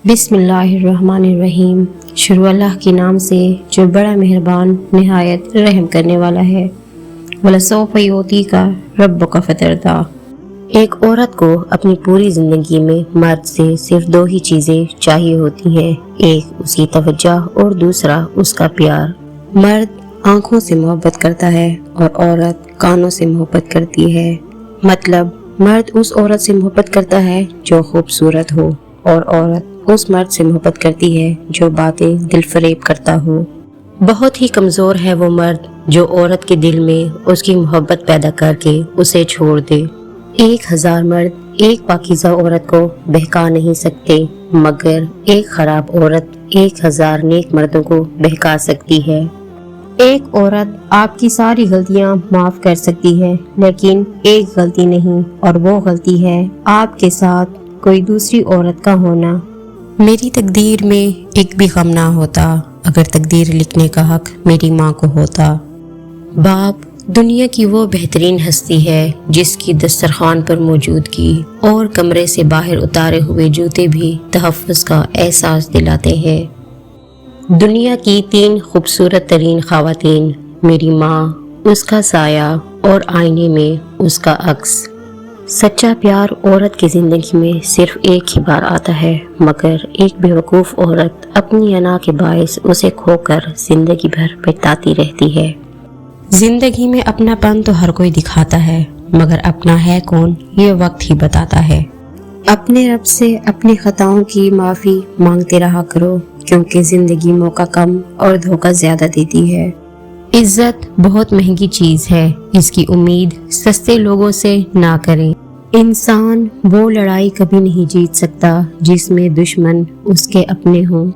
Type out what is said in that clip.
بسم اللہ الرحمن الرحیم۔ شروع اللہ کے نام سے جو بڑا مہربان نہایت رحم کرنے والا ہے۔ وَلَسَوْفَ يُعْطِيكَ رَبُّكَ فَتَرْضَىٰ۔ ایک عورت کو اپنی پوری زندگی میں مرد سے صرف دو ہی چیزیں چاہیے ہوتی ہیں، ایک اس کی توجہ اور دوسرا اس کا پیار۔ مرد آنکھوں سے محبت کرتا ہے اور عورت کانوں سے محبت کرتی ہے۔ مطلب مرد اس عورت سے محبت کرتا ہے جو خوبصورت ہو اور عورت اس مرد سے محبت کرتی ہے جو باتیں دل فریب کرتا ہو۔ بہت ہی کمزور ہے وہ مرد جو عورت کے دل میں اس کی محبت پیدا کر کے اسے چھوڑ دے۔ 1000 مرد ایک پاکیزہ عورت کو بہکا نہیں سکتے، مگر ایک خراب عورت 1000 نیک مردوں کو بہکا سکتی ہے۔ ایک عورت آپ کی ساری غلطیاں معاف کر سکتی ہے، لیکن ایک غلطی نہیں، اور وہ غلطی ہے آپ کے ساتھ کوئی دوسری عورت کا ہونا۔ میری تقدیر میں ایک بھی غم نہ ہوتا اگر تقدیر لکھنے کا حق میری ماں کو ہوتا۔ باپ دنیا کی وہ بہترین ہستی ہے جس کی دسترخوان پر موجودگی اور کمرے سے باہر اتارے ہوئے جوتے بھی تحفظ کا احساس دلاتے ہیں۔ دنیا کی 3 خوبصورت ترین خواتین، میری ماں، اس کا سایہ اور آئینے میں اس کا عکس۔ سچا پیار عورت کی زندگی میں صرف ایک ہی بار آتا ہے، مگر ایک بیوقوف عورت اپنی انا کے باعث اسے کھو کر زندگی بھر پچھتاتی رہتی ہے۔ زندگی میں اپنا پن تو ہر کوئی دکھاتا ہے، مگر اپنا ہے کون یہ وقت ہی بتاتا ہے۔ اپنے رب سے اپنی خطاؤں کی معافی مانگتے رہا کرو، کیونکہ زندگی موقع کم اور دھوکہ زیادہ دیتی ہے۔ عزت بہت مہنگی چیز ہے، اس کی امید سستے لوگوں سے نہ کریں۔ انسان وہ لڑائی کبھی نہیں جیت سکتا جس میں دشمن اس کے اپنے ہوں۔